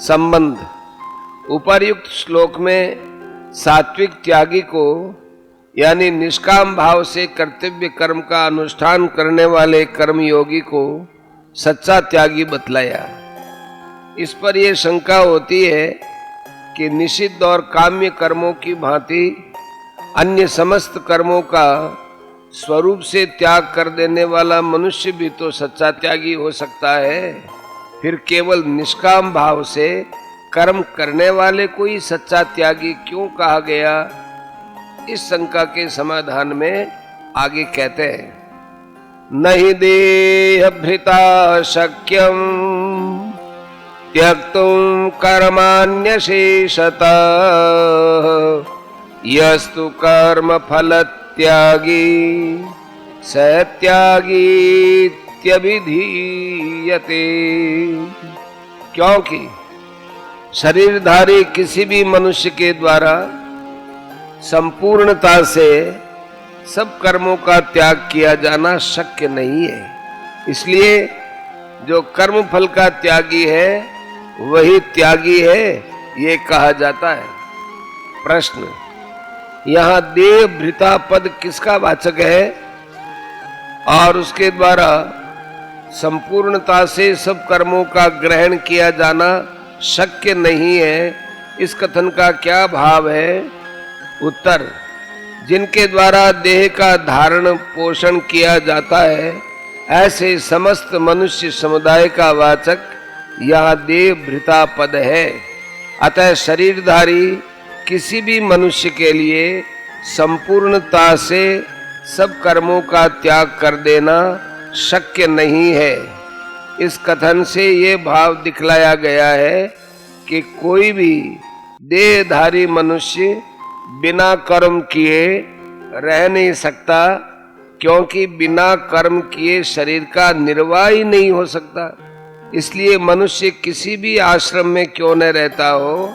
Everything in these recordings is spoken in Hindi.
संबंध। उपर्युक्त श्लोक में सात्विक त्यागी को यानी निष्काम भाव से कर्तव्य कर्म का अनुष्ठान करने वाले कर्मयोगी को सच्चा त्यागी बतलाया। इस पर यह शंका होती है कि निषिद्ध और काम्य कर्मों की भांति अन्य समस्त कर्मों का स्वरूप से त्याग कर देने वाला मनुष्य भी तो सच्चा त्यागी हो सकता है, फिर केवल निष्काम भाव से कर्म करने वाले को ही सच्चा त्यागी क्यों कहा गया? इस शंका के समाधान में आगे कहते हैं, नहीं देहभृता शक्यम त्यक्तुम कर्माण्यशेषतः यस्तु कर्म फल त्यागी स त्यागीत्यभिधीयते। क्योंकि शरीरधारी किसी भी मनुष्य के द्वारा संपूर्णता से सब कर्मों का त्याग किया जाना शक्य नहीं है, इसलिए जो कर्म फल का त्यागी है वही त्यागी है, ये कहा जाता है। प्रश्न, यहाँ देह भृता पद किसका वाचक है और उसके द्वारा संपूर्णता से सब कर्मों का ग्रहण किया जाना शक्य नहीं है, इस कथन का क्या भाव है? उत्तर, जिनके द्वारा देह का धारण पोषण किया जाता है ऐसे समस्त मनुष्य समुदाय का वाचक यह देह भृता पद है। अतः शरीरधारी किसी भी मनुष्य के लिए संपूर्णता से सब कर्मों का त्याग कर देना शक्य नहीं है। इस कथन से ये भाव दिखलाया गया है कि कोई भी देहधारी मनुष्य बिना कर्म किए रह नहीं सकता, क्योंकि बिना कर्म किए शरीर का निर्वाह ही नहीं हो सकता। इसलिए मनुष्य किसी भी आश्रम में क्यों न रहता हो,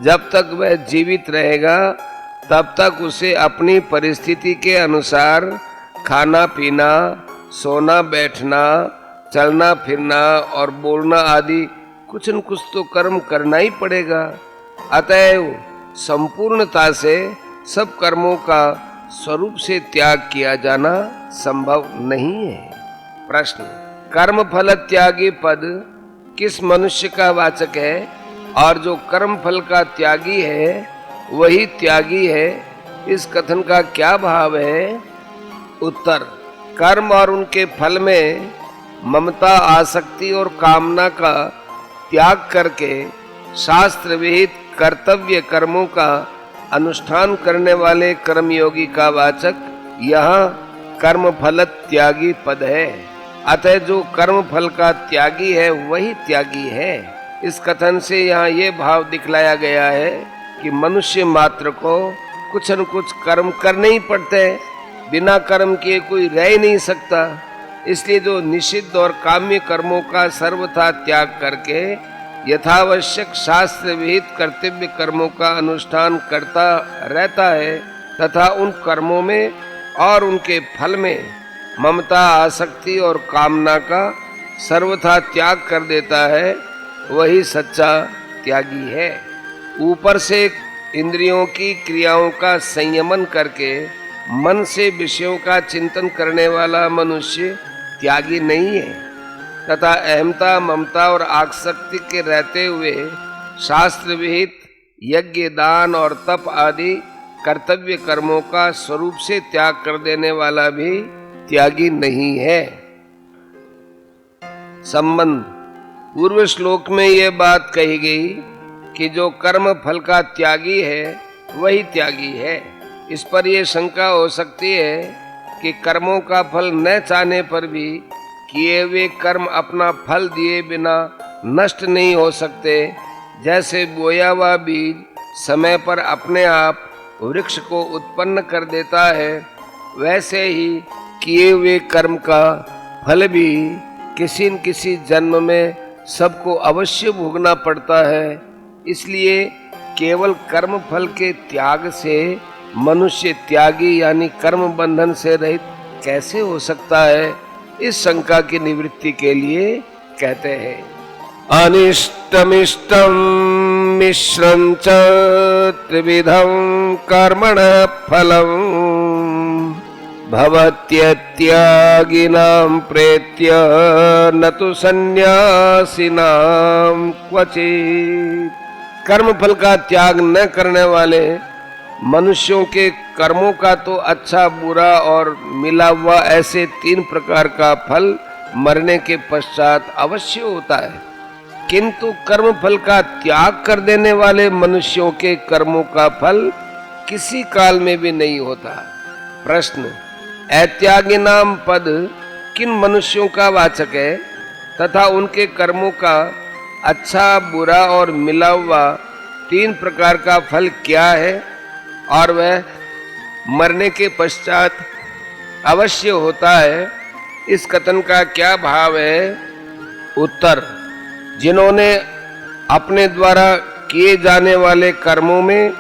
जब तक वह जीवित रहेगा तब तक उसे अपनी परिस्थिति के अनुसार खाना पीना, सोना बैठना, चलना फिरना और बोलना आदि कुछ न कुछ तो कर्म करना ही पड़ेगा। अतएव संपूर्णता से सब कर्मों का स्वरूप से त्याग किया जाना संभव नहीं है। प्रश्न, कर्म फल त्यागी पद किस मनुष्य का वाचक है और जो कर्म फल का त्यागी है वही त्यागी है, इस कथन का क्या भाव है? उत्तर, कर्म और उनके फल में ममता, आसक्ति और कामना का त्याग करके शास्त्र विहित कर्तव्य कर्मों का अनुष्ठान करने वाले कर्मयोगी का वाचक यहाँ कर्म फल त्यागी पद है। अतः जो कर्म फल का त्यागी है वही त्यागी है। इस कथन से यहाँ ये भाव दिखलाया गया है कि मनुष्य मात्र को कुछ न कुछ कर्म करने ही पड़ते हैं, बिना कर्म किए कोई रह ही नहीं सकता। इसलिए जो निषिद्ध और काम्य कर्मों का सर्वथा त्याग करके यथावश्यक शास्त्र विहित कर्तव्य कर्मों का अनुष्ठान करता रहता है तथा उन कर्मों में और उनके फल में ममता, आसक्ति और कामना का सर्वथा त्याग कर देता है, वही सच्चा त्यागी है। ऊपर से इंद्रियों की क्रियाओं का संयमन करके मन से विषयों का चिंतन करने वाला मनुष्य त्यागी नहीं है तथा अहमता, ममता और आसक्ति के रहते हुए शास्त्र विहित यज्ञ, दान और तप आदि कर्तव्य कर्मों का स्वरूप से त्याग कर देने वाला भी त्यागी नहीं है। संबंध। पूर्व श्लोक में यह बात कही गई कि जो कर्म फल का त्यागी है वही त्यागी है। इस पर यह शंका हो सकती है कि कर्मों का फल न चाहने पर भी किए हुए कर्म अपना फल दिए बिना नष्ट नहीं हो सकते। जैसे बोया हुआ बीज समय पर अपने आप वृक्ष को उत्पन्न कर देता है, वैसे ही किए हुए कर्म का फल भी किसी न किसी जन्म में सबको अवश्य भोगना पड़ता है। इसलिए केवल कर्म फल के त्याग से मनुष्य त्यागी यानी कर्म बंधन से रहित कैसे हो सकता है? इस शंका की निवृत्ति के लिए कहते हैं, अनिष्टमिष्टं मिश्रं च त्रिविधं कर्मणः फलम् भवत्यत्यागिनां प्रेत्य न तु सन्यासिनां क्वचित्। कर्म फल का त्याग न करने वाले मनुष्यों के कर्मों का तो अच्छा बुरा और मिला हुआ ऐसे 3 प्रकार का फल मरने के पश्चात अवश्य होता है, किंतु कर्म फल का त्याग कर देने वाले मनुष्यों के कर्मों का फल किसी काल में भी नहीं होता। प्रश्न, अत्यागी नाम पद किन मनुष्यों का वाचक है तथा उनके कर्मों का अच्छा बुरा और मिला हुआ 3 प्रकार का फल क्या है और वह मरने के पश्चात अवश्य होता है, इस कथन का क्या भाव है? उत्तर, जिन्होंने अपने द्वारा किए जाने वाले कर्मों में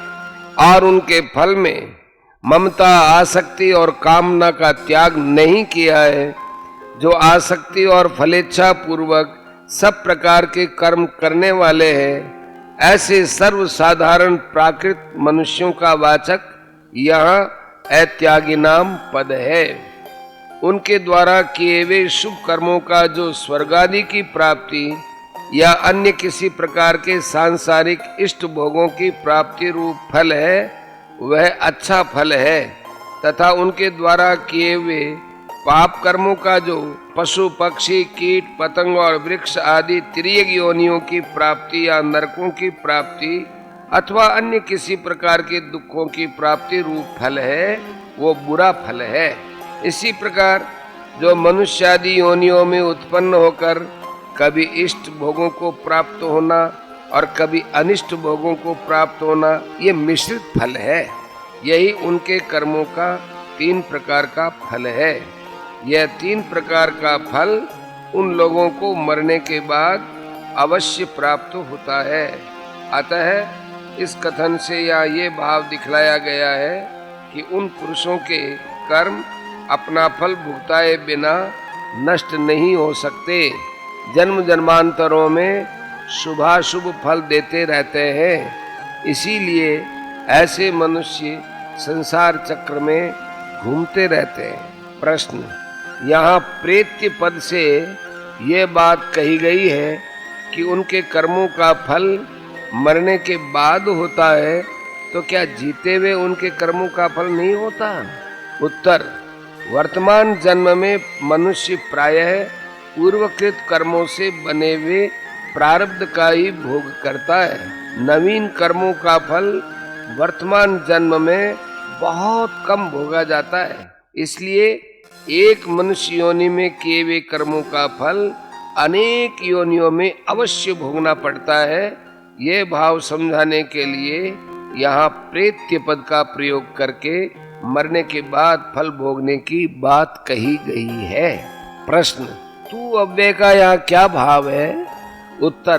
और उनके फल में ममता, आसक्ति और कामना का त्याग नहीं किया है, जो आसक्ति और फलेच्छा पूर्वक सब प्रकार के कर्म करने वाले हैं, ऐसे सर्वसाधारण प्राकृत मनुष्यों का वाचक यहाँ अत्यागी नाम पद है। उनके द्वारा किए हुए शुभ कर्मों का जो स्वर्ग आदि की प्राप्ति या अन्य किसी प्रकार के सांसारिक इष्ट भोगों की प्राप्ति रूप फल है, वह अच्छा फल है, तथा उनके द्वारा किए हुए पाप कर्मों का जो पशु पक्षी कीट पतंग और वृक्ष आदि तिर्यक योनियों की प्राप्ति या नरकों की प्राप्ति अथवा अन्य किसी प्रकार के दुखों की प्राप्ति रूप फल है, वो बुरा फल है। इसी प्रकार जो मनुष्य आदि योनियों में उत्पन्न होकर कभी इष्ट भोगों को प्राप्त होना और कभी अनिष्ट भोगों को प्राप्त होना, ये मिश्रित फल है। यही उनके कर्मों का 3 प्रकार का फल है। यह 3 प्रकार का फल उन लोगों को मरने के बाद अवश्य प्राप्त होता है। अतः इस कथन से या ये भाव दिखलाया गया है कि उन पुरुषों के कर्म अपना फल भुगताए बिना नष्ट नहीं हो सकते, जन्म जन्मांतरों में शुभाशुभ फल देते रहते हैं। इसीलिए ऐसे मनुष्य संसार चक्र में घूमते रहते हैं। प्रश्न, यहाँ प्रेत्य पद से ये बात कही गई है कि उनके कर्मों का फल मरने के बाद होता है, तो क्या जीते हुए उनके कर्मों का फल नहीं होता? उत्तर, वर्तमान जन्म में मनुष्य प्रायः पूर्वकृत कर्मों से बने हुए प्रारब्ध का ही भोग करता है। नवीन कर्मों का फल वर्तमान जन्म में बहुत कम भोगा जाता है। इसलिए एक मनुष्य योनि में किए हुए कर्मों का फल अनेक योनियों में अवश्य भोगना पड़ता है। ये भाव समझाने के लिए यहाँ प्रेत्य पद का प्रयोग करके मरने के बाद फल भोगने की बात कही गई है। प्रश्न, तू अव्यय का यहाँ क्या भाव है? उत्तर,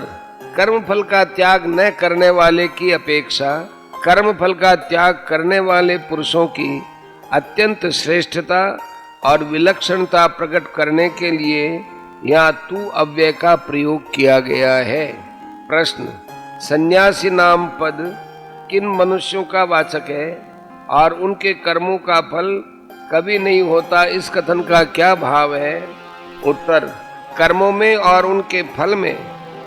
कर्म फल का त्याग न करने वाले की अपेक्षा कर्म फल का त्याग करने वाले पुरुषों की अत्यंत श्रेष्ठता और विलक्षणता प्रकट करने के लिए यहाँ तू अव्यय का प्रयोग किया गया है। प्रश्न, सन्यासी नाम पद किन मनुष्यों का वाचक है और उनके कर्मों का फल कभी नहीं होता, इस कथन का क्या भाव है? उत्तर, कर्मों में और उनके फल में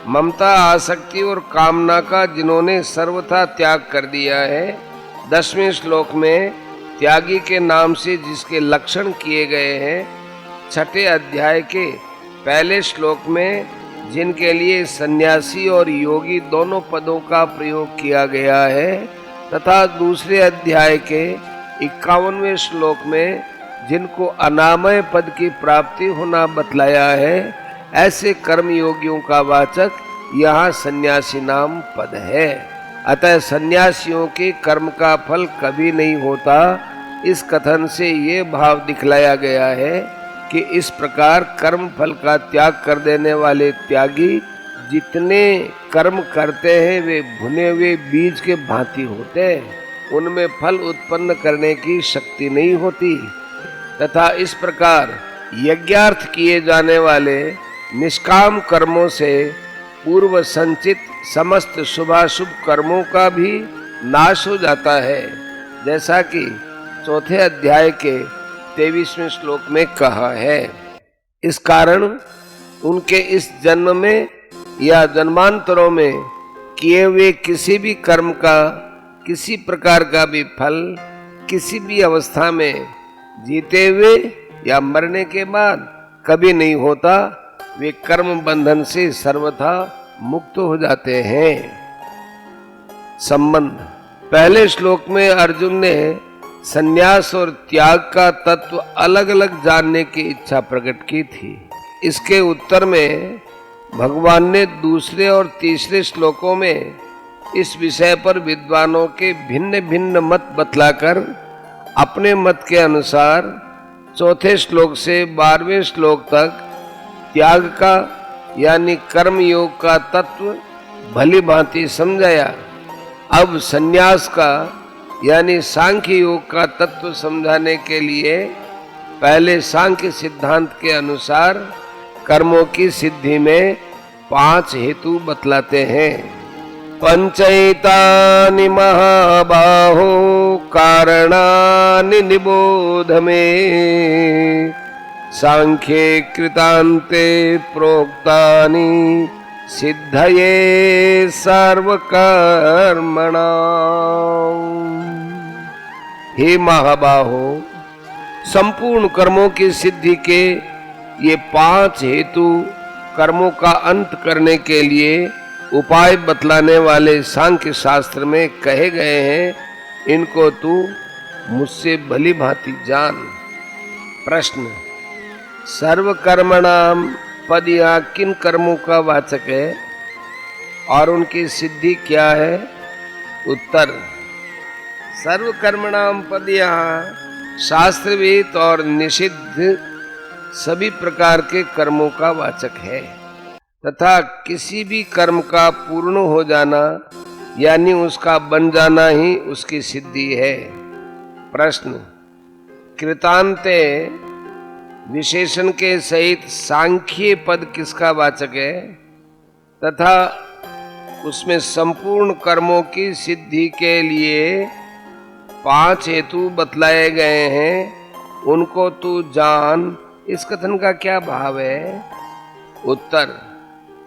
ममता, आसक्ति और कामना का जिन्होंने सर्वथा त्याग कर दिया है, 10वें श्लोक में त्यागी के नाम से जिसके लक्षण किए गए हैं, 6ठे अध्याय के पहले श्लोक में जिनके लिए सन्यासी और योगी दोनों पदों का प्रयोग किया गया है, तथा दूसरे अध्याय के 51वें श्लोक में जिनको अनामय पद की प्राप्ति होना बतलाया है, ऐसे कर्म योगियों का वाचक यहाँ सन्यासी नाम पद है। अतः सन्यासियों के कर्म का फल कभी नहीं होता, इस कथन से ये भाव दिखलाया गया है कि इस प्रकार कर्म फल का त्याग कर देने वाले त्यागी जितने कर्म करते हैं वे भुने हुए बीज के भांति होते हैं, उनमें फल उत्पन्न करने की शक्ति नहीं होती। तथा इस प्रकार यज्ञार्थ किए जाने वाले निष्काम कर्मों से पूर्व संचित समस्त शुभाशुभ कर्मों का भी नाश हो जाता है, जैसा कि चौथे अध्याय के 23वें श्लोक में कहा है। इस कारण उनके इस जन्म में या जन्मांतरों में किए हुए किसी भी कर्म का किसी प्रकार का भी फल किसी भी अवस्था में जीते हुए या मरने के बाद कभी नहीं होता। वे कर्म बंधन से सर्वथा मुक्त हो जाते हैं। संबंध। पहले श्लोक में अर्जुन ने संन्यास और त्याग का तत्व अलग अलग जानने की इच्छा प्रकट की थी। इसके उत्तर में भगवान ने दूसरे और तीसरे श्लोकों में इस विषय पर विद्वानों के भिन्न भिन्न मत बतलाकर अपने मत के अनुसार चौथे श्लोक से 12वें श्लोक तक त्याग का यानी कर्म योग का तत्व भली भांति समझाया। अब संन्यास का यानी सांख्य योग का तत्व समझाने के लिए पहले सांख्य सिद्धांत के अनुसार कर्मों की सिद्धि में 5 हेतु बतलाते हैं। पंचैतानि महाबाहो कारणानि निबोध में सांख्ये कृतान्ते प्रोक्तानि सिद्धये सर्वकर्मणां। हे महाबाहो, संपूर्ण कर्मों की सिद्धि के ये 5 हेतु कर्मों का अंत करने के लिए उपाय बतलाने वाले सांख्य शास्त्र में कहे गए हैं। इनको तू मुझसे भली भांति जान। प्रश्न। सर्वकर्मणाम पद यहाँ किन कर्मों का वाचक है और उनकी सिद्धि क्या है? उत्तर। सर्वकर्मणाम पद यहाँ शास्त्रविहित और निषिद्ध सभी प्रकार के कर्मों का वाचक है तथा किसी भी कर्म का पूर्ण हो जाना यानी उसका बन जाना ही उसकी सिद्धि है। प्रश्न। कृतांते विशेषण के सहित सांख्य पद किसका वाचक है तथा उसमें संपूर्ण कर्मों की सिद्धि के लिए 5 हेतु बतलाए गए हैं, उनको तू जान। इस कथन का क्या भाव है? उत्तर।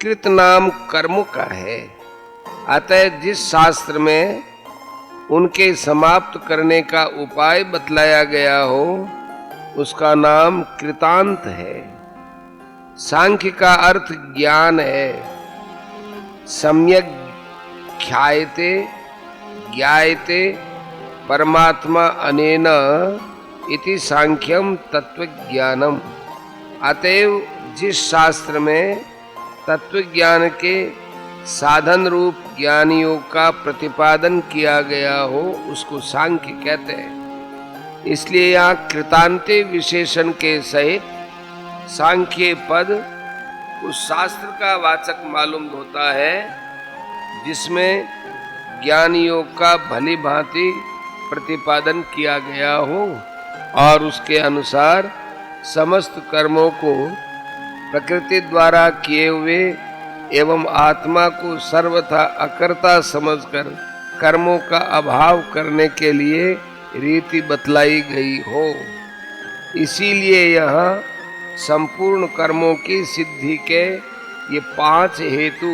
कृत नाम कर्मों का है, अतः जिस शास्त्र में उनके समाप्त करने का उपाय बतलाया गया हो उसका नाम कृतांत है। सांख्य का अर्थ ज्ञान है। सम्यक ख्यायते ज्ञायते परमात्मा अनेन इति सांख्यम तत्वज्ञानम। अतएव जिस शास्त्र में तत्वज्ञान के साधन रूप ज्ञान योग का प्रतिपादन किया गया हो उसको सांख्य कहते हैं। इसलिए यहाँ कृतांते विशेषण के सहित सांख्य पद उस शास्त्र का वाचक मालूम होता है जिसमें ज्ञान योग का भली भांति प्रतिपादन किया गया हो और उसके अनुसार समस्त कर्मों को प्रकृति द्वारा किए हुए एवं आत्मा को सर्वथा अकर्ता समझकर कर्मों का अभाव करने के लिए रीति बतलाई गई हो। इसीलिए यहाँ संपूर्ण कर्मों की सिद्धि के ये 5 हेतु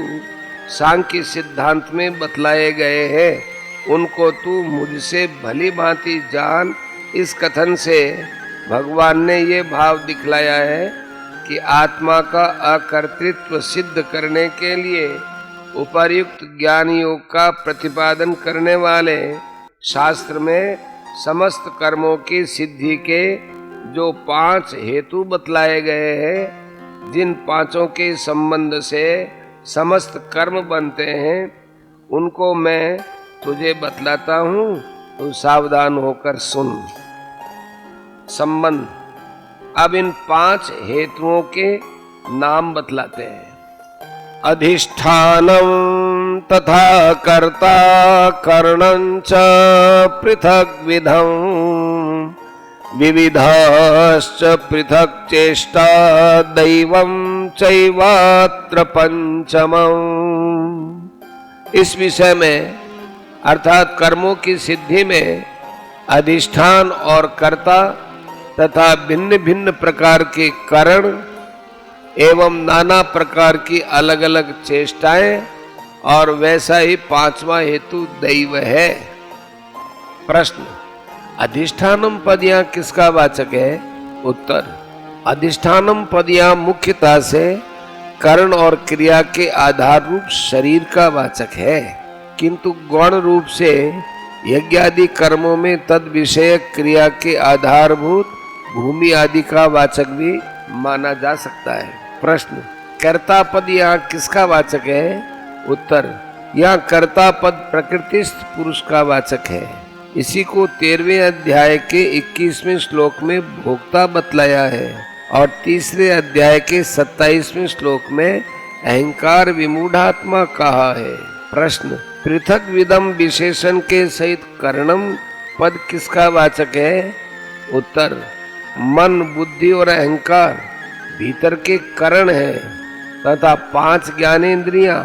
सांख्य सिद्धांत में बतलाए गए हैं, उनको तू मुझसे भली भांति जान। इस कथन से भगवान ने ये भाव दिखलाया है कि आत्मा का अकर्तृत्व सिद्ध करने के लिए उपर्युक्त ज्ञान योग का प्रतिपादन करने वाले शास्त्र में समस्त कर्मों की सिद्धि के जो 5 हेतु बतलाए गए हैं, जिन 5 के संबंध से समस्त कर्म बनते हैं, उनको मैं तुझे बतलाता हूँ, तो सावधान होकर सुन। संबंध। अब इन 5 हेतुओं के नाम बतलाते हैं। अधिष्ठानम तथा कर्ता करणं च पृथक विधम विविधाश्च पृथक् चेष्टा दैवं चैवात्र पंचमम्। इस विषय में अर्थात कर्मों की सिद्धि में अधिष्ठान और कर्ता तथा भिन्न भिन्न प्रकार के कारण एवं नाना प्रकार की अलग अलग चेष्टाएं और वैसा ही पांचवा हेतु दैव है। प्रश्न, अधिष्ठानम पद यहाँ किसका वाचक है? उत्तर, अधिष्ठानम पद यहाँ मुख्यतः से कर्ण और क्रिया के आधार रूप शरीर का वाचक है, किंतु गौण रूप से यज्ञ आदि कर्मों में तद विषयक क्रिया के आधारभूत भूमि आदि का वाचक भी माना जा सकता है। प्रश्न, कर्ता पद यहाँ किसका वाचक है? उत्तर, यहाँ कर्ता पद प्रकृतिस्थ पुरुष का वाचक है। इसी को 13वें अध्याय के 21वें श्लोक में भोक्ता बतलाया है और तीसरे अध्याय के 27वें श्लोक में अहंकार विमूढ़ात्मा कहा है। प्रश्न, पृथक विदम विशेषण के सहित कर्णम पद किसका वाचक है? उत्तर, मन, बुद्धि और अहंकार भीतर के करण है तथा 5 ज्ञानेंद्रियां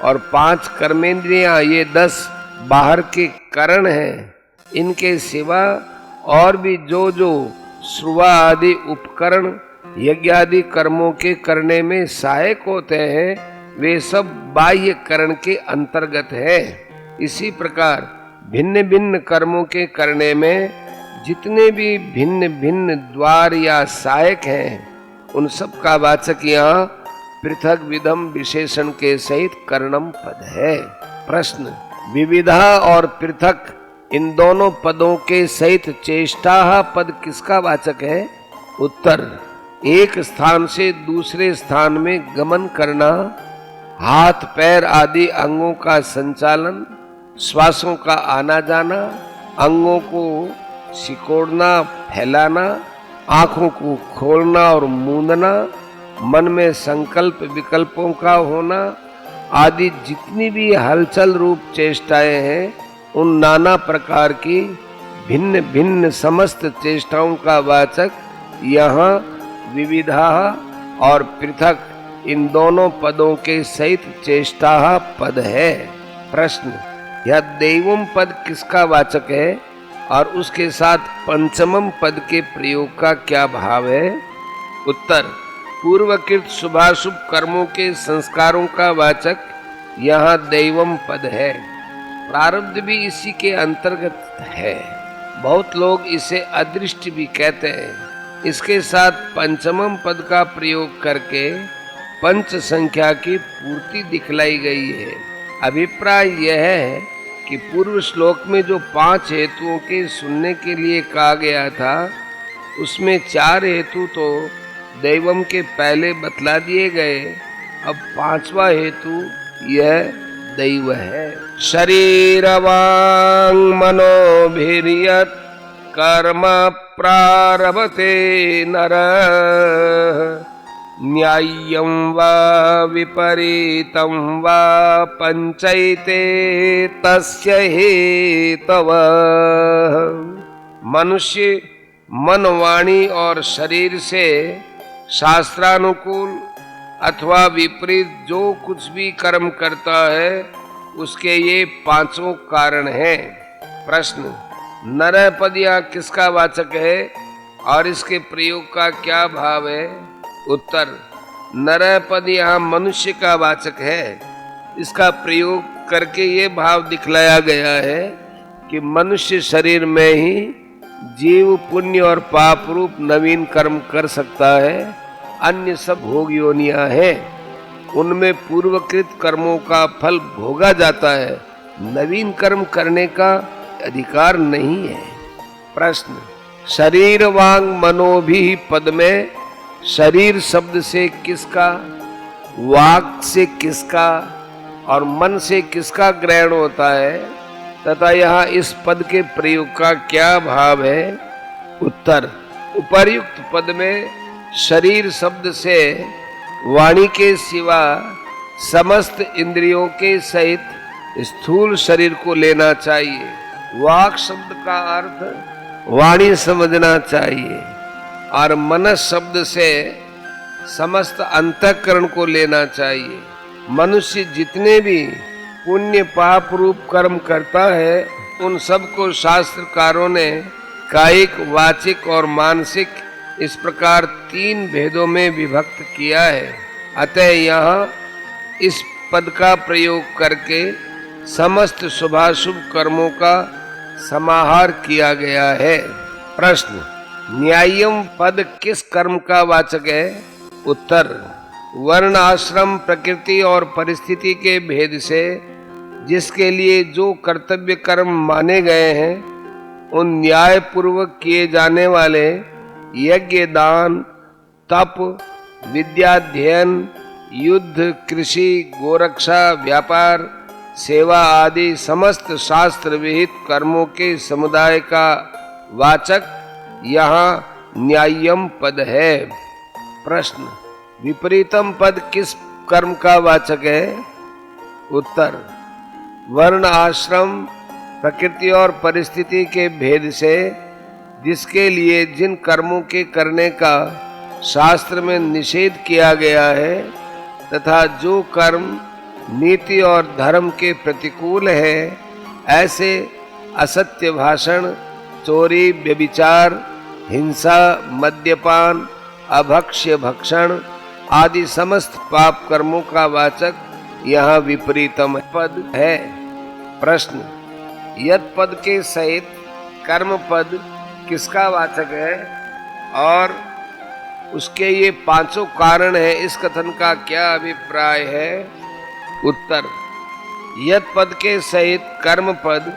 और 5 कर्मेंद्रियां, ये 10 बाहर के करण हैं। इनके सिवा और भी जो श्रुवा आदि उपकरण यज्ञ आदि कर्मों के करने में सहायक होते हैं, वे सब बाह्य करण के अंतर्गत है। इसी प्रकार भिन्न भिन्न कर्मों के करने में जितने भी भिन्न भिन्न द्वार या सहायक हैं, उन सब का वाचक यहाँ पृथक विधम विशेषण के सहित कर्णम पद है। प्रश्न, विविधा और पृथक इन दोनों पदों के सहित चेष्टा पद किसका वाचक है? उत्तर, एक स्थान से दूसरे स्थान में गमन करना, हाथ पैर आदि अंगों का संचालन, श्वासों का आना जाना, अंगों को सिकोड़ना फैलाना, आंखों को खोलना और मूंदना, मन में संकल्प विकल्पों का होना आदि जितनी भी हलचल रूप चेष्टाएं हैं, उन नाना प्रकार की भिन्न भिन्न समस्त चेष्टाओं का वाचक यहाँ विविधा और पृथक इन दोनों पदों के सहित चेष्टा पद है। प्रश्न, यह दैवम पद किसका वाचक है और उसके साथ पंचमम पद के प्रयोग का क्या भाव है? उत्तर, पूर्वकृत शुभाशुभ कर्मों के संस्कारों का वाचक यहाँ दैवम पद है। प्रारब्ध भी इसी के अंतर्गत है। बहुत लोग इसे अदृष्ट भी कहते हैं। इसके साथ पंचमम पद का प्रयोग करके पंच संख्या की पूर्ति दिखलाई गई है। अभिप्राय यह है कि पूर्व श्लोक में जो 5 हेतुओं के सुनने के लिए कहा गया था, उसमें 4 हेतु तो दैवम के पहले बतला दिए गए। अब 5वां हेतु यह दैव है। शरीर वांग मनोभिर्यत् कर्म प्रारभते नर, न्याय्यं वा विपरीतं वा पंचैते तस्य हेतवः। मनुष्य मन, वाणी और शरीर से शास्त्रानुकूल अथवा विपरीत जो कुछ भी कर्म करता है, उसके ये 5 कारण हैं। प्रश्न, नर पद यहाँ किसका वाचक है और इसके प्रयोग का क्या भाव है? उत्तर, नर पद यहाँ मनुष्य का वाचक है। इसका प्रयोग करके ये भाव दिखलाया गया है कि मनुष्य शरीर में ही जीव पुण्य और पाप रूप नवीन कर्म कर सकता है। अन्य सब भोग योनियां हैं, उनमें पूर्वकृत कर्मों का फल भोगा जाता है, नवीन कर्म करने का अधिकार नहीं है। प्रश्न, शरीर वांग मनोभी पद में शरीर शब्द से किसका, वाक से किसका और मन से किसका ग्रहण होता है तथा यहाँ इस पद के प्रयोग का क्या भाव है? उत्तर, उपर्युक्त पद में शरीर शब्द से वाणी के सिवा समस्त इंद्रियों के सहित स्थूल शरीर को लेना चाहिए। वाक शब्द का अर्थ वाणी समझना चाहिए और मनस शब्द से समस्त अंतःकरण को लेना चाहिए। मनुष्य जितने भी पुण्य पाप रूप कर्म करता है उन सबको शास्त्रकारों ने कायिक, वाचिक और मानसिक इस प्रकार 3 भेदों में विभक्त किया है। अतः यहाँ इस पद का प्रयोग करके समस्त शुभाशुभ कर्मों का समाहार किया गया है। प्रश्न, न्याय्यम पद किस कर्म का वाचक है? उत्तर, वर्ण, आश्रम, प्रकृति और परिस्थिति के भेद से जिसके लिए जो कर्तव्य कर्म माने गए हैं उन न्याय पूर्वक किए जाने वाले यज्ञ, दान, तप, विद्याध्ययन, युद्ध, कृषि, गोरक्षा, व्यापार, सेवा आदि समस्त शास्त्र विहित कर्मों के समुदाय का वाचक यहाँ न्याय्यम पद है। प्रश्न, विपरीतम पद किस कर्म का वाचक है? उत्तर, वर्ण, आश्रम, प्रकृति और परिस्थिति के भेद से जिसके लिए जिन कर्मों के करने का शास्त्र में निषेध किया गया है तथा जो कर्म नीति और धर्म के प्रतिकूल है, ऐसे असत्य भाषण, चोरी, व्यभिचार, हिंसा, मद्यपान, अभक्ष्य भक्षण आदि समस्त पाप कर्मों का वाचक यहाँ विपरीतम पद है। प्रश्न, यत पद के सहित कर्म पद किसका वाचक है और उसके ये 5 कारण है, इस कथन का क्या अभिप्राय है? उत्तर, यत पद के सहित कर्म पद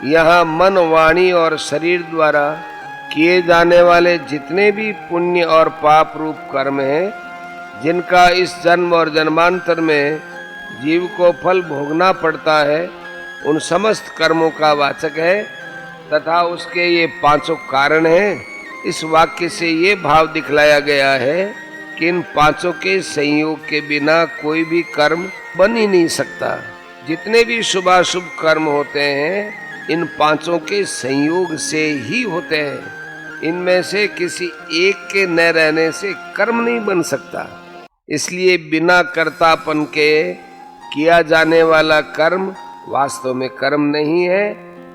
यहाँ मन, वाणी और शरीर द्वारा किए जाने वाले जितने भी पुण्य और पाप रूप कर्म हैं, जिनका इस जन्म और जन्मांतर में जीव को फल भोगना पड़ता है, उन समस्त कर्मों का वाचक है तथा उसके ये 5 कारण हैं। इस वाक्य से ये भाव दिखलाया गया है कि इन 5 के संयोग के बिना कोई भी कर्म बन ही नहीं सकता। जितने भी शुभाशुभ कर्म होते हैं इन 5 के संयोग से ही होते हैं। इनमें से किसी एक के न रहने से कर्म नहीं बन सकता। इसलिए बिना कर्तापन के किया जाने वाला कर्म वास्तव में कर्म नहीं है।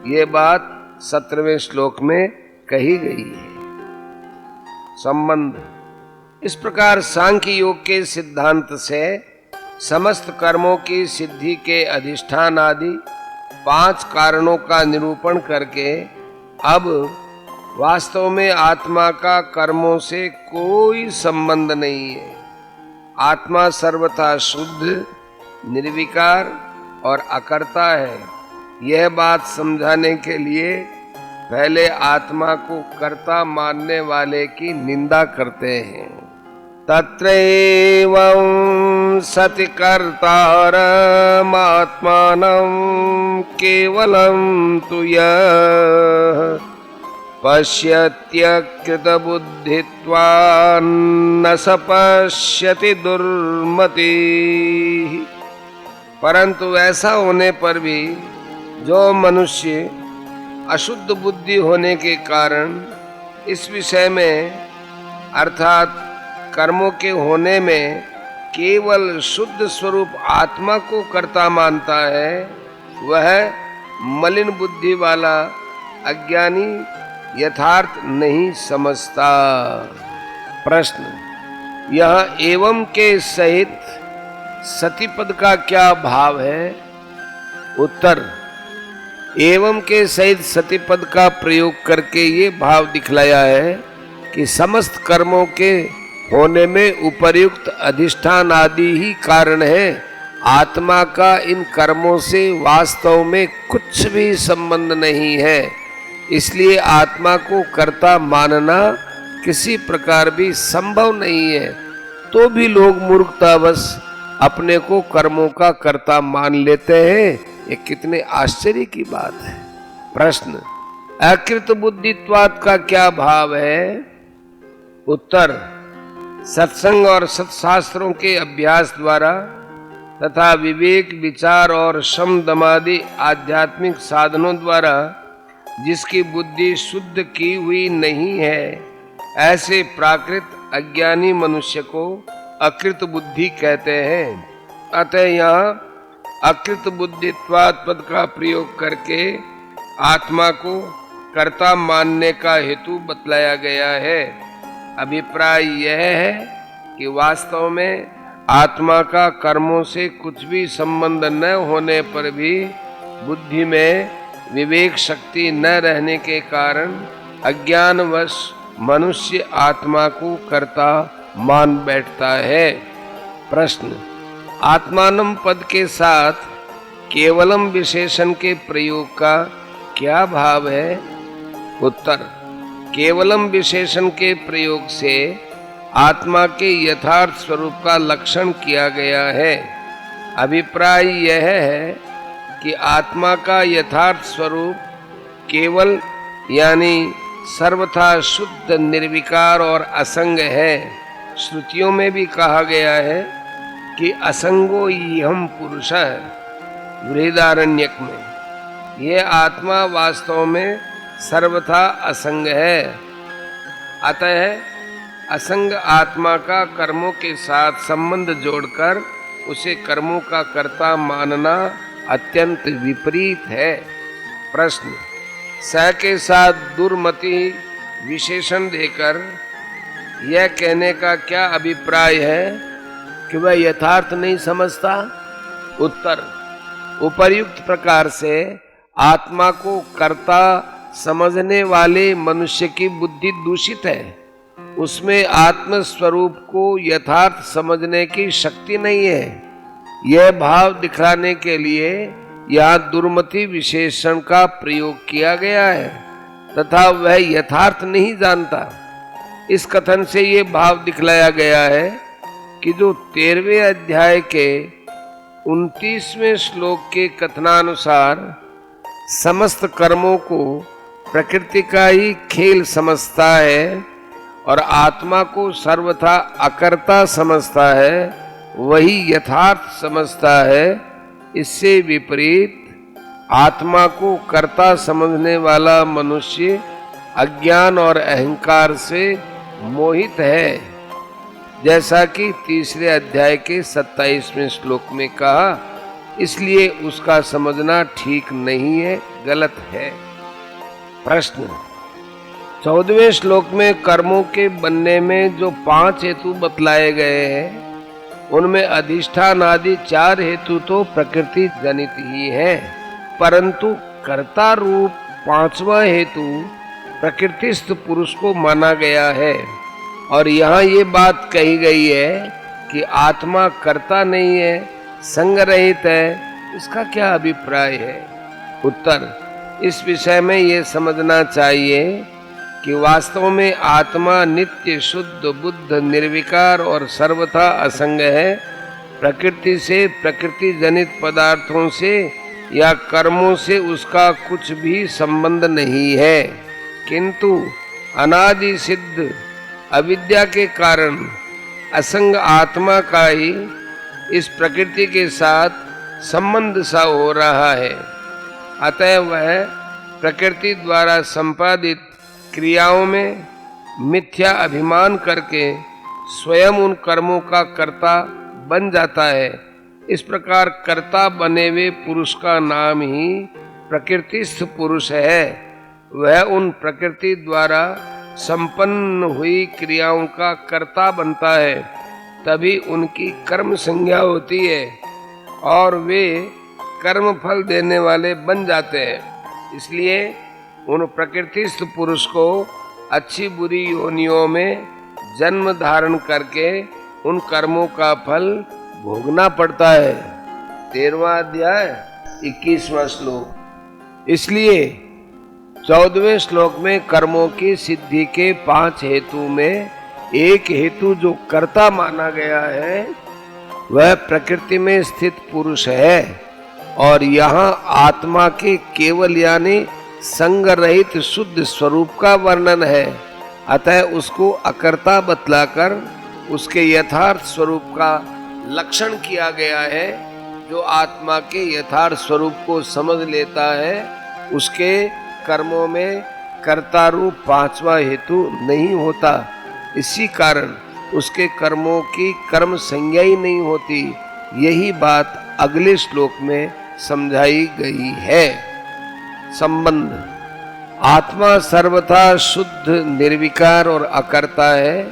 ये बात 17वें श्लोक में कही गई है। संबंध, इस प्रकार सांख्य योग के सिद्धांत से समस्त कर्मों की सिद्धि के अधिष्ठान आदि 5 कारणों का निरूपण करके अब वास्तव में आत्मा का कर्मों से कोई संबंध नहीं है। आत्मा सर्वथा शुद्ध, निर्विकार और अकर्ता है। यह बात समझाने के लिए पहले आत्मा को कर्ता मानने वाले की निंदा करते हैं। तत्रैवं सति कर्तारम् आत्मानं केवलं तु यः पश्यत्यकृतबुद्धित्वान् न स पश्यति दुर्मतिः। परंतु ऐसा होने पर भी जो मनुष्य अशुद्ध बुद्धि होने के कारण इस विषय में अर्थात कर्मों के होने में केवल शुद्ध स्वरूप आत्मा को कर्ता मानता है, वह मलिन बुद्धि वाला अज्ञानी यथार्थ नहीं समझता। प्रश्न, यह एवं के सहित सतिपद का क्या भाव है? उत्तर, एवं के सहित सतिपद का प्रयोग करके ये भाव दिखलाया है कि समस्त कर्मों के होने में उपर्युक्त अधिष्ठान आदि ही कारण है। आत्मा का इन कर्मों से वास्तव में कुछ भी संबंध नहीं है। इसलिए आत्मा को कर्ता मानना किसी प्रकार भी संभव नहीं है। तो भी लोग मूर्खतावश अपने को कर्मों का कर्ता मान लेते हैं। ये कितने आश्चर्य की बात है। प्रश्न, अकृत बुद्धित्वात् का क्या भाव है? उत्तर, सत्संग और सत्शास्त्रों के अभ्यास द्वारा तथा विवेक, विचार और शम दमादि आध्यात्मिक साधनों द्वारा जिसकी बुद्धि शुद्ध की हुई नहीं है, ऐसे प्राकृत अज्ञानी मनुष्य को अकृत बुद्धि कहते हैं। अतः यहाँ अकृत बुद्धित्वात् पद का प्रयोग करके आत्मा को कर्ता मानने का हेतु बतलाया गया है। अभिप्राय यह है कि वास्तव में आत्मा का कर्मों से कुछ भी संबंध न होने पर भी बुद्धि में विवेक शक्ति न रहने के कारण अज्ञानवश मनुष्य आत्मा को कर्ता मान बैठता है। प्रश्न, आत्मानम पद के साथ केवलम विशेषण के प्रयोग का क्या भाव है? उत्तर, केवलम विशेषण के प्रयोग से आत्मा के यथार्थ स्वरूप का लक्षण किया गया है। अभिप्राय यह है कि आत्मा का यथार्थ स्वरूप केवल यानी सर्वथा शुद्ध, निर्विकार और असंग है। श्रुतियों में भी कहा गया है कि असंगो इहम पुरुषः, बृहदारण्यक में। यह आत्मा वास्तव में सर्वथा असंग है। अतः असंग आत्मा का कर्मों के साथ संबंध जोड़कर उसे कर्मों का कर्ता मानना अत्यंत विपरीत है। प्रश्न, स के साथ दुर्मति विशेषण देकर यह कहने का क्या अभिप्राय है कि वह यथार्थ नहीं समझता? उत्तर, उपर्युक्त प्रकार से आत्मा को कर्ता समझने वाले मनुष्य की बुद्धि दूषित है। उसमें आत्म स्वरूप को यथार्थ समझने की शक्ति नहीं है। यह भाव दिखाने के लिए यहाँ दुर्मति विशेषण का प्रयोग किया गया है तथा वह यथार्थ नहीं जानता। इस कथन से ये भाव दिखलाया गया है कि जो 13वें अध्याय के 29वें श्लोक के कथनानुसार समस्त कर्मों को प्रकृति का ही खेल समझता है और आत्मा को सर्वथा अकर्ता समझता है, वही यथार्थ समझता है। इससे विपरीत आत्मा को कर्ता समझने वाला मनुष्य अज्ञान और अहंकार से मोहित है, जैसा कि 3 अध्याय के 27वें श्लोक में कहा। इसलिए उसका समझना ठीक नहीं है, गलत है। प्रश्न, 14वें श्लोक में कर्मों के बनने में जो 5 हेतु बतलाए गए हैं, उनमें अधिष्ठान आदि 4 हेतु तो प्रकृति जनित ही है, परंतु कर्ता रूप 5वां हेतु प्रकृतिस्थ पुरुष को माना गया है। और यहाँ ये बात कही गई है कि आत्मा कर्ता नहीं है, संग रहित है। इसका क्या अभिप्राय है? उत्तर, इस विषय में ये समझना चाहिए कि वास्तव में आत्मा नित्य, शुद्ध, बुद्ध, निर्विकार और सर्वथा असंग है। प्रकृति से, प्रकृति जनित पदार्थों से या कर्मों से उसका कुछ भी संबंध नहीं है, किंतु अनादि सिद्ध अविद्या के कारण असंग आत्मा का ही इस प्रकृति के साथ संबंध सा हो रहा है। अतः वह प्रकृति द्वारा संपादित क्रियाओं में मिथ्या अभिमान करके स्वयं उन कर्मों का कर्ता बन जाता है। इस प्रकार कर्ता बने हुए पुरुष का नाम ही प्रकृतिस्थ पुरुष है। वह उन प्रकृति द्वारा संपन्न हुई क्रियाओं का कर्ता बनता है, तभी उनकी कर्म संज्ञा होती है और वे कर्म फल देने वाले बन जाते हैं। इसलिए उन प्रकृतिस्थ पुरुष को अच्छी बुरी योनियों में जन्म धारण करके उन कर्मों का फल भोगना पड़ता है। 13वां अध्याय 21वां श्लोक। इसलिए 14वें श्लोक में कर्मों की सिद्धि के 5 हेतु में एक हेतु जो कर्ता माना गया है वह प्रकृति में स्थित पुरुष है, और यहाँ आत्मा के केवल यानी संग रहित शुद्ध स्वरूप का वर्णन है। अतः उसको अकर्ता बतलाकर उसके यथार्थ स्वरूप का लक्षण किया गया है। जो आत्मा के यथार्थ स्वरूप को समझ लेता है उसके कर्मों में कर्ता रूप पांचवा हेतु नहीं होता। इसी कारण उसके कर्मों की कर्म संज्ञा ही नहीं होती। यही बात अगले श्लोक में समझाई गई है। संबंध: आत्मा सर्वथा शुद्ध, निर्विकार और अकर्ता है।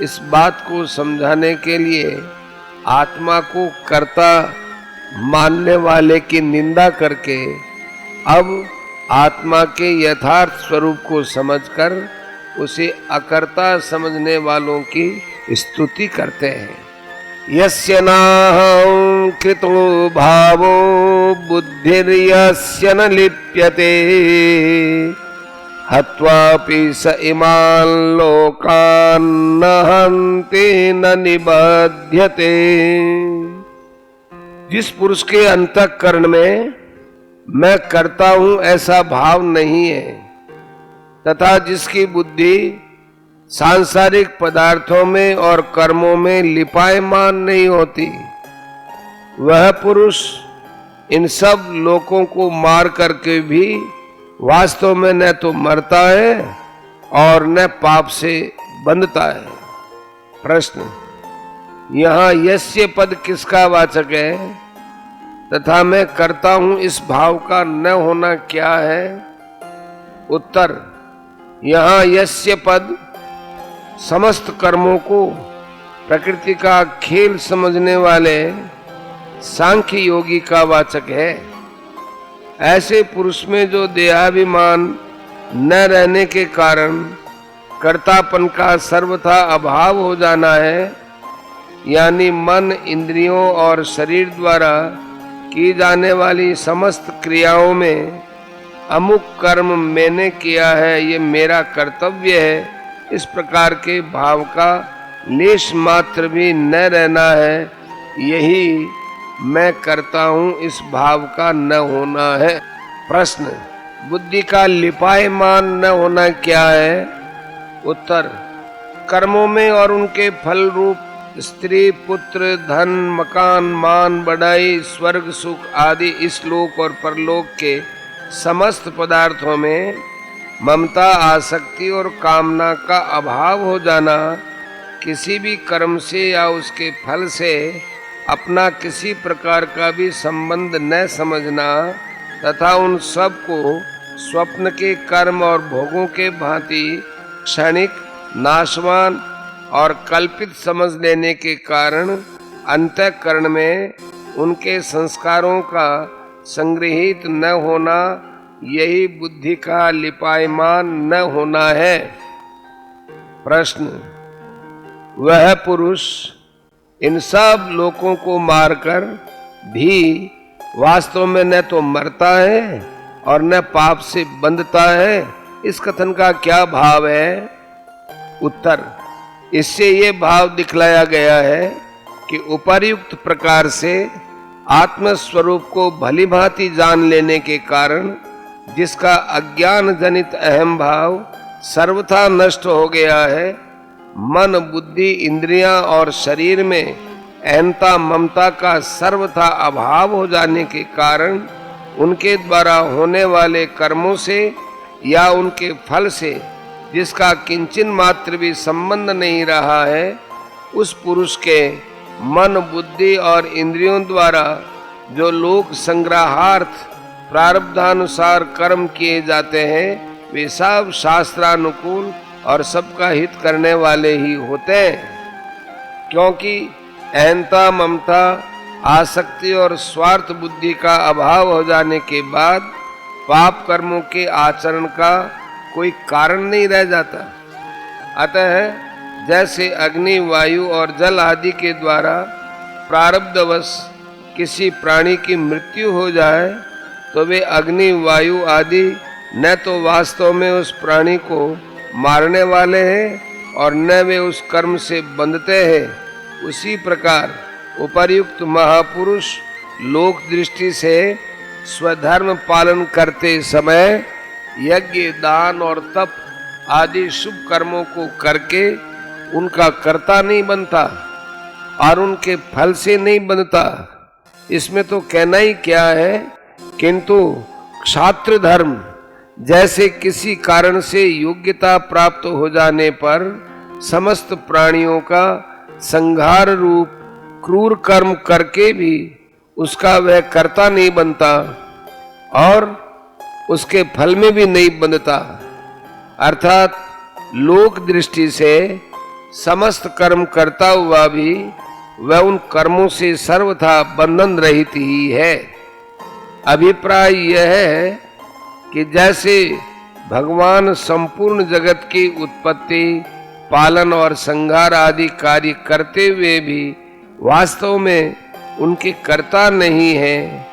इस बात को समझाने के लिए आत्मा को कर्ता मानने वाले की निंदा करके अब आत्मा के यथार्थ स्वरूप को समझकर उसे अकर्ता समझने वालों की स्तुति करते हैं। यस्य नाहं कृतो भावो बुद्धिर्यस्य न लिप्यते हत्वापि स इमान् लोकान् न हन्ति न निबध्यते। जिस पुरुष के अंतःकरण में मैं करता हूं ऐसा भाव नहीं है तथा जिसकी बुद्धि सांसारिक पदार्थों में और कर्मों में लिपायमान नहीं होती, वह पुरुष इन सब लोकों को मार करके भी वास्तव में न तो मरता है और न पाप से बंधता है। प्रश्न: यहाँ यस्य पद किसका वाचक है तथा मैं करता हूं इस भाव का न होना क्या है? उत्तर: यहाँ यस्य पद समस्त कर्मों को प्रकृति का खेल समझने वाले सांख्य योगी का वाचक है। ऐसे पुरुष में जो देहाभिमान न रहने के कारण कर्तापन का सर्वथा अभाव हो जाना है, यानी मन, इंद्रियों और शरीर द्वारा की जाने वाली समस्त क्रियाओं में अमुक कर्म मैंने किया है, ये मेरा कर्तव्य है, इस प्रकार के भाव का लेश मात्र भी न रहना है, यही मैं करता हूं इस भाव का न होना है। प्रश्न: बुद्धि का लिपायमान न होना क्या है? उत्तर: कर्मों में और उनके फल रूप स्त्री, पुत्र, धन, मकान, मान, बढ़ाई, स्वर्ग सुख आदि इस लोक और परलोक के समस्त पदार्थों में ममता, आसक्ति और कामना का अभाव हो जाना, किसी भी कर्म से या उसके फल से अपना किसी प्रकार का भी संबंध न समझना तथा उन सब को स्वप्न के कर्म और भोगों के भांति क्षणिक, नाशवान और कल्पित समझ लेने के कारण अंतःकरण में उनके संस्कारों का संग्रहित न होना, यही बुद्धि का लिपायमान न होना है। प्रश्न: वह पुरुष इन सब लोगों को मारकर भी वास्तव में न तो मरता है और न पाप से बंधता है, इस कथन का क्या भाव है? उत्तर: इससे ये भाव दिखलाया गया है कि उपर्युक्त प्रकार से आत्म स्वरूप को भली भांति जान लेने के कारण जिसका अज्ञान जनित अहम भाव सर्वथा नष्ट हो गया है, मन, बुद्धि, इंद्रियां और शरीर में अहंता, ममता का सर्वथा अभाव हो जाने के कारण उनके द्वारा होने वाले कर्मों से या उनके फल से जिसका किंचन मात्र भी संबंध नहीं रहा है, उस पुरुष के मन, बुद्धि और इंद्रियों द्वारा जो लोक संग्रहार्थ प्रारब्धानुसार कर्म किए जाते हैं, वे सब शास्त्रानुकूल और सबका हित करने वाले ही होते हैं। क्योंकि अहंता, ममता, आसक्ति और स्वार्थ बुद्धि का अभाव हो जाने के बाद पाप कर्मों के आचरण का कोई कारण नहीं रह जाता। अतः जैसे अग्नि, वायु और जल आदि के द्वारा प्रारब्धवश किसी प्राणी की मृत्यु हो जाए तो वे अग्नि, वायु आदि न तो वास्तव में उस प्राणी को मारने वाले हैं और न वे उस कर्म से बंधते हैं, उसी प्रकार उपर्युक्त महापुरुष लोक दृष्टि से स्वधर्म पालन करते समय यज्ञ, दान और तप आदि शुभ कर्मों को करके उनका कर्ता नहीं बनता और उनके फल से नहीं बनता। इसमें तो कहना ही क्या है, किंतु क्षात्र धर्म जैसे किसी कारण से योग्यता प्राप्त हो जाने पर समस्त प्राणियों का संहार रूप क्रूर कर्म करके भी उसका वह कर्ता नहीं बनता और उसके फल में भी नहीं बंधता, अर्थात लोक दृष्टि से समस्त कर्म करता हुआ भी वह उन कर्मों से सर्वथा बंधन रहित ही है। अभिप्राय यह है कि जैसे भगवान संपूर्ण जगत की उत्पत्ति, पालन और संहार आदि कार्य करते हुए भी वास्तव में उनके कर्ता नहीं है,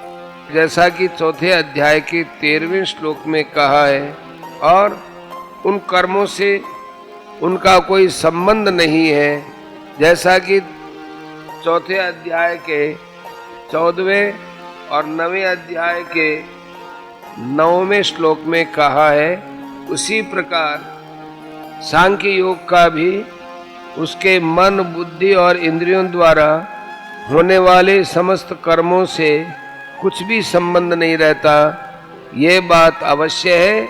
जैसा कि चौथे अध्याय के 13वें श्लोक में कहा है, और उन कर्मों से उनका कोई संबंध नहीं है, जैसा कि चौथे अध्याय के 14वें और 9वें अध्याय के 9वें श्लोक में कहा है। उसी प्रकार सांख्य योग का भी उसके मन, बुद्धि और इंद्रियों द्वारा होने वाले समस्त कर्मों से कुछ भी संबंध नहीं रहता। ये बात अवश्य है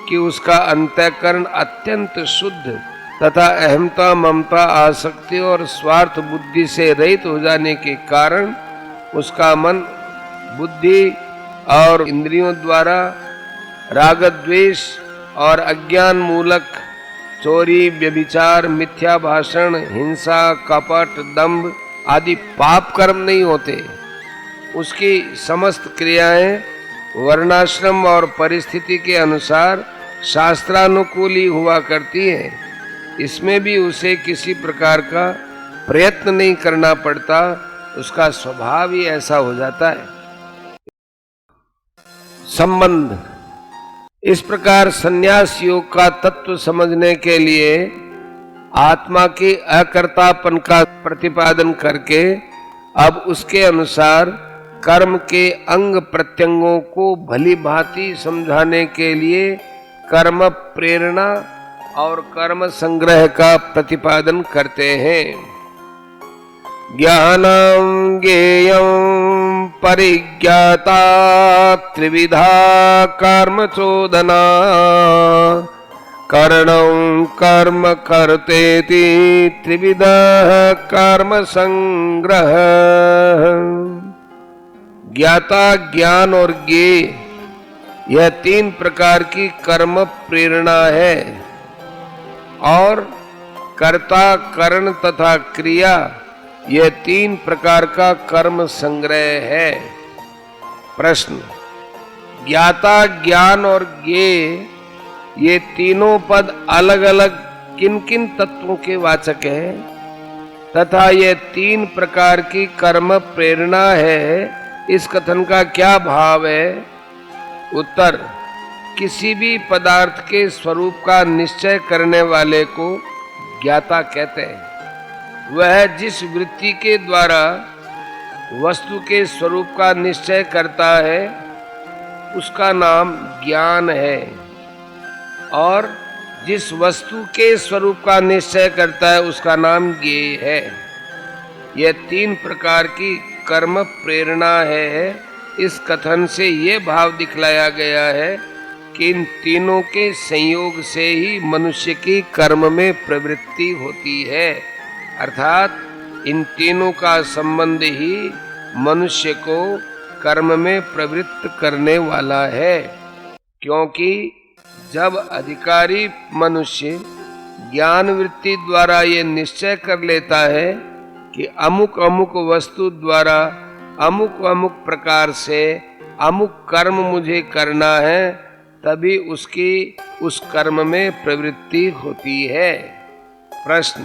कि उसका अंतःकरण अत्यंत शुद्ध तथा अहमता, ममता, आसक्ति और स्वार्थ बुद्धि से रहित हो जाने के कारण उसका मन, बुद्धि और इंद्रियों द्वारा राग, द्वेष और अज्ञान मूलक चोरी, व्यभिचार, मिथ्या भाषण, हिंसा, कपट, दंभ आदि पाप कर्म नहीं होते। उसकी समस्त क्रियाएं वर्णाश्रम और परिस्थिति के अनुसार शास्त्रानुकूल ही हुआ करती हैं। इसमें भी उसे किसी प्रकार का प्रयत्न नहीं करना पड़ता, उसका स्वभाव ही ऐसा हो जाता है। संबंध। इस प्रकार संन्यास योग का तत्व समझने के लिए आत्मा के अकर्तापन का प्रतिपादन करके अब उसके अनुसार कर्म के अंग प्रत्यंगों को भली भांति समझाने के लिए कर्म प्रेरणा और कर्म संग्रह का प्रतिपादन करते हैं। ज्ञानं ज्ञेयं परिज्ञाता त्रिविधा कर्म चोदना करणं कर्म कर्तेति त्रिविधा कर्म संग्रह। ज्ञाता, ज्ञान और ज्ञेय, यह 3 प्रकार की कर्म प्रेरणा है, और कर्ता, करण तथा क्रिया, यह 3 प्रकार का कर्म संग्रह है। प्रश्न। ज्ञाता, ज्ञान और ज्ञेय ये तीनों पद अलग अलग किन किन तत्वों के वाचक हैं तथा ये 3 प्रकार की कर्म प्रेरणा है, इस कथन का क्या भाव है? उत्तर। किसी भी पदार्थ के स्वरूप का निश्चय करने वाले को ज्ञाता कहते हैं। वह जिस वृत्ति के द्वारा वस्तु के स्वरूप का निश्चय करता है उसका नाम ज्ञान है, और जिस वस्तु के स्वरूप का निश्चय करता है उसका नाम ज्ञेय है। यह 3 प्रकार की कर्म प्रेरणा है। इस कथन से ये भाव दिखलाया गया है कि इन तीनों के संयोग से ही मनुष्य की कर्म में प्रवृत्ति होती है, अर्थात इन तीनों का संबंध ही मनुष्य को कर्म में प्रवृत्त करने वाला है। क्योंकि जब अधिकारी मनुष्य ज्ञान वृत्ति द्वारा ये निश्चय कर लेता है कि अमुक अमुक वस्तु द्वारा अमुक अमुक प्रकार से अमुक कर्म मुझे करना है, तभी उसकी उस कर्म में प्रवृत्ति होती है। प्रश्न।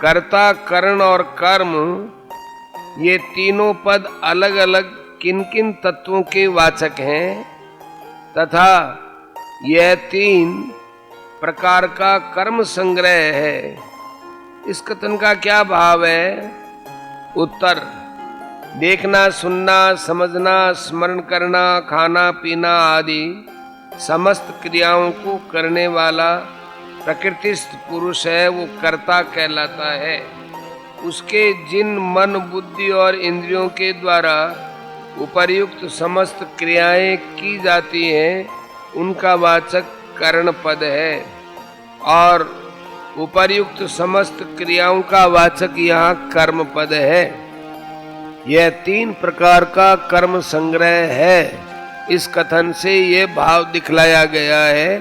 कर्ता, करण और कर्म ये तीनों पद अलग अलग किन किन तत्वों के वाचक हैं तथा यह 3 प्रकार का कर्म संग्रह है, इस कथन का क्या भाव है? उत्तर। देखना, सुनना, समझना, स्मरण करना, खाना पीना आदि समस्त क्रियाओं को करने वाला प्रकृतिस्थ पुरुष है, वो कर्ता कहलाता है। उसके जिन मन, बुद्धि और इंद्रियों के द्वारा उपर्युक्त समस्त क्रियाएं की जाती हैं उनका वाचक करण पद है और उपर्युक्त समस्त क्रियाओं का वाचक यहाँ कर्म पद है। यह 3 प्रकार का कर्म संग्रह है। इस कथन से यह भाव दिखलाया गया है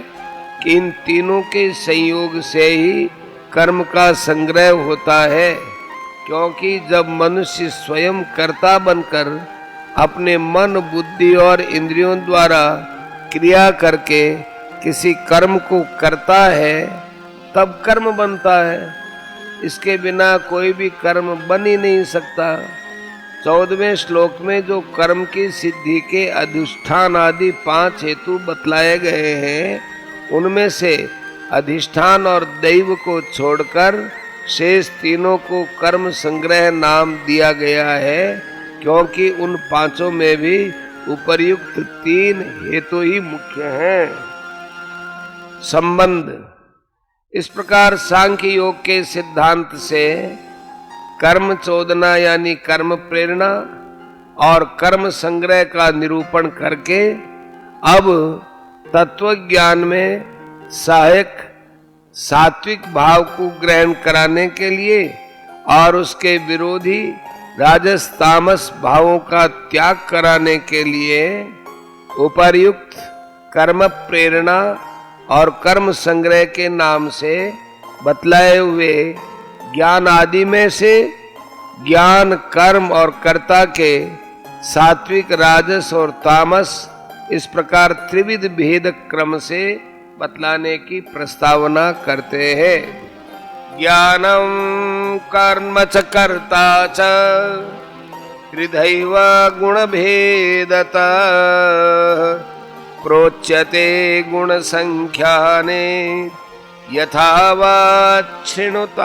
कि इन तीनों के संयोग से ही कर्म का संग्रह होता है, क्योंकि जब मनुष्य स्वयं कर्ता बनकर अपने मन, बुद्धि और इंद्रियों द्वारा क्रिया करके किसी कर्म को करता है तब कर्म बनता है। इसके बिना कोई भी कर्म बन ही नहीं सकता। 14वें श्लोक में जो कर्म की सिद्धि के अधिष्ठान आदि 5 हेतु बतलाए गए हैं, उनमें से अधिष्ठान और दैव को छोड़कर शेष तीनों को कर्म संग्रह नाम दिया गया है, क्योंकि उन 5 में भी उपर्युक्त 3 हेतु ही मुख्य हैं। संबंध। इस प्रकार सांख्य योग के सिद्धांत से कर्म चोदना यानी कर्म प्रेरणा और कर्म संग्रह का निरूपण करके अब तत्व ज्ञान में सहायक सात्विक भाव को ग्रहण कराने के लिए और उसके विरोधी राजस तामस भावों का त्याग कराने के लिए उपर्युक्त कर्म प्रेरणा और कर्म संग्रह के नाम से बतलाए हुए ज्ञान आदि में से ज्ञान, कर्म और कर्ता के सात्विक, राजस और तामस इस प्रकार त्रिविध भेद क्रम से बतलाने की प्रस्तावना करते हैं। ज्ञानम कर्म च कर्ता च त्रिधैव गुण भेदता प्रोच्यते गुण संख्याने यथावत् शृणुतान्यपि।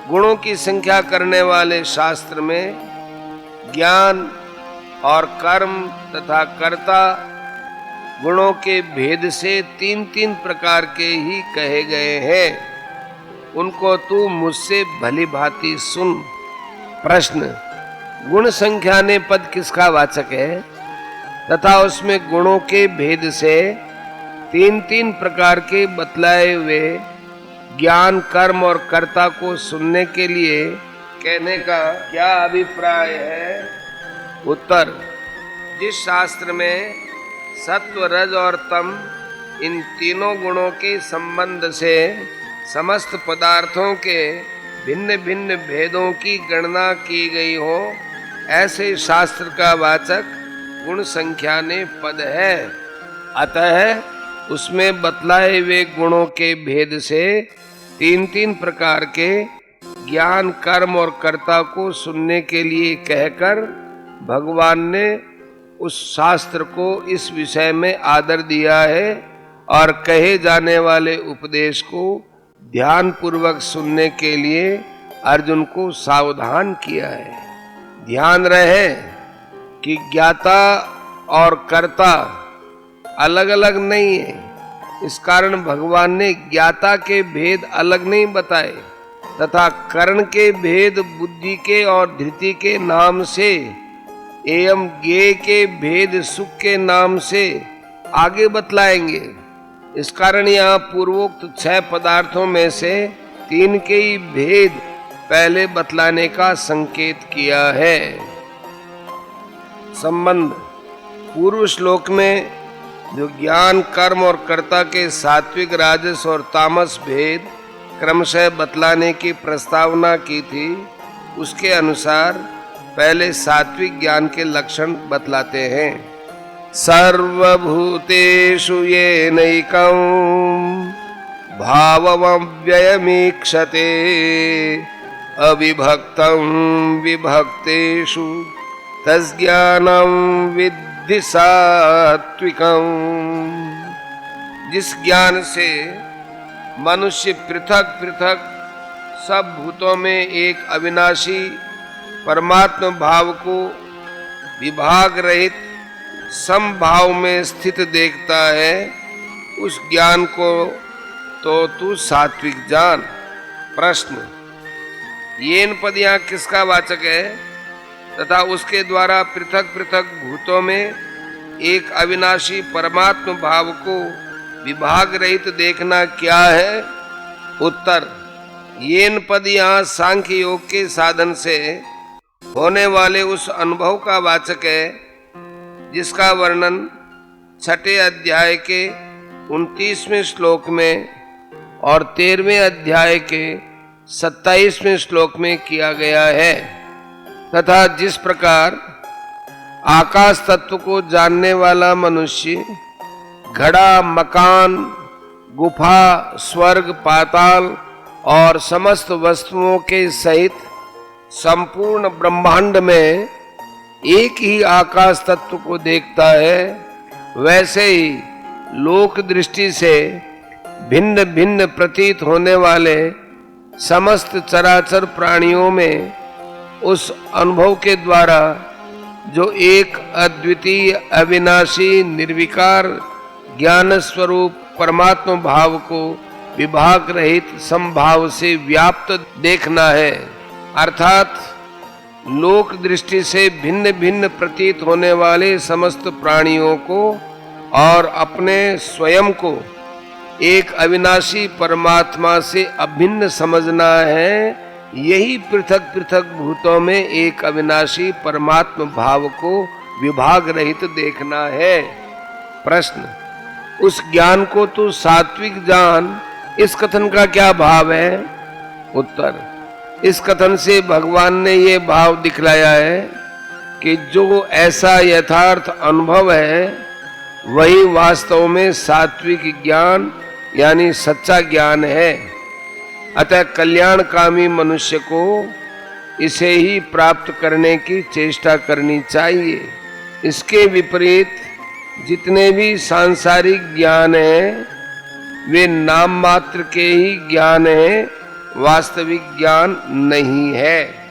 गुणों की संख्या करने वाले शास्त्र में ज्ञान और कर्म तथा कर्ता गुणों के भेद से 3-3 प्रकार के ही कहे गए हैं। उनको तू मुझसे भली भांति सुन। प्रश्न। गुण संख्या ने पद किसका वाचक है तथा उसमें गुणों के भेद से 3-3 प्रकार के बतलाए हुए ज्ञान, कर्म और कर्ता को सुनने के लिए कहने का क्या अभिप्राय है? उत्तर। जिस शास्त्र में सत्व, रज और तम इन तीनों गुणों के संबंध से समस्त पदार्थों के भिन्न भिन्न भेदों की गणना की गई हो, ऐसे शास्त्र का वाचक गुण संख्या ने पद है। अतः उसमें बतलाए हुए गुणों के भेद से 3-3 प्रकार के ज्ञान, कर्म और कर्ता को सुनने के लिए कहकर भगवान ने उस शास्त्र को इस विषय में आदर दिया है और कहे जाने वाले उपदेश को ध्यान पूर्वक सुनने के लिए अर्जुन को सावधान किया है। ध्यान रहे कि ज्ञाता और कर्ता अलग अलग नहीं है। इस कारण भगवान ने ज्ञाता के भेद अलग नहीं बताए तथा कर्ण के भेद बुद्धि के और धृति के नाम से एवं ज्ञेय के भेद सुख के नाम से आगे बतलाएंगे। इस कारण यहाँ पूर्वोक्त 6 पदार्थों में से 3 के ही भेद पहले बतलाने का संकेत किया है। संबंध। पूर्व श्लोक में जो ज्ञान, कर्म और कर्ता के सात्विक, राजस और तामस भेद क्रमशः बतलाने की प्रस्तावना की थी, उसके अनुसार पहले सात्विक ज्ञान के लक्षण बतलाते हैं। सर्वभूतेषु येनैकं भावमव्ययमीक्षते अविभक्तं विभक्तेषु तज्ज्ञानं विद्धि सात्विकं। जिस ज्ञान से मनुष्य पृथक पृथक सब भूतों में एक अविनाशी परमात्म भाव को विभाग रहित समभाव में स्थित देखता है, उस ज्ञान को तो तू सात्विक जान। प्रश्न। येन पद यहाँ किसका वाचक है तथा उसके द्वारा पृथक पृथक भूतों में एक अविनाशी परमात्म भाव को विभाग रहित देखना क्या है? उत्तर, येन पद यहाँ सांख्य योग के साधन से होने वाले उस अनुभव का वाचक है जिसका वर्णन 6ठे अध्याय के 29वें श्लोक में और 13वें अध्याय के 27वें श्लोक में किया गया है। तथा जिस प्रकार आकाश तत्व को जानने वाला मनुष्य घड़ा, मकान, गुफा, स्वर्ग, पाताल और समस्त वस्तुओं के सहित संपूर्ण ब्रह्मांड में एक ही आकाश तत्व को देखता है, वैसे ही लोक दृष्टि से भिन्न भिन्न प्रतीत होने वाले समस्त चराचर प्राणियों में उस अनुभव के द्वारा जो एक अद्वितीय, अविनाशी, निर्विकार ज्ञान स्वरूप परमात्मा भाव को विभाग रहित समभाव से व्याप्त देखना है, अर्थात लोक दृष्टि से भिन्न भिन्न प्रतीत होने वाले समस्त प्राणियों को और अपने स्वयं को एक अविनाशी परमात्मा से अभिन्न समझना है। यही पृथक पृथक भूतों में एक अविनाशी परमात्म भाव को विभाग रहित देखना है। प्रश्न, उस ज्ञान को तू सात्विक जान, इस कथन का क्या भाव है? उत्तर, इस कथन से भगवान ने ये भाव दिखलाया है कि जो ऐसा यथार्थ अनुभव है वही वास्तव में सात्विक ज्ञान यानी सच्चा ज्ञान है। अतः कल्याणकामी मनुष्य को इसे ही प्राप्त करने की चेष्टा करनी चाहिए। इसके विपरीत जितने भी सांसारिक ज्ञान हैं वे नाम मात्र के ही ज्ञान हैं, वास्तविक ज्ञान नहीं है।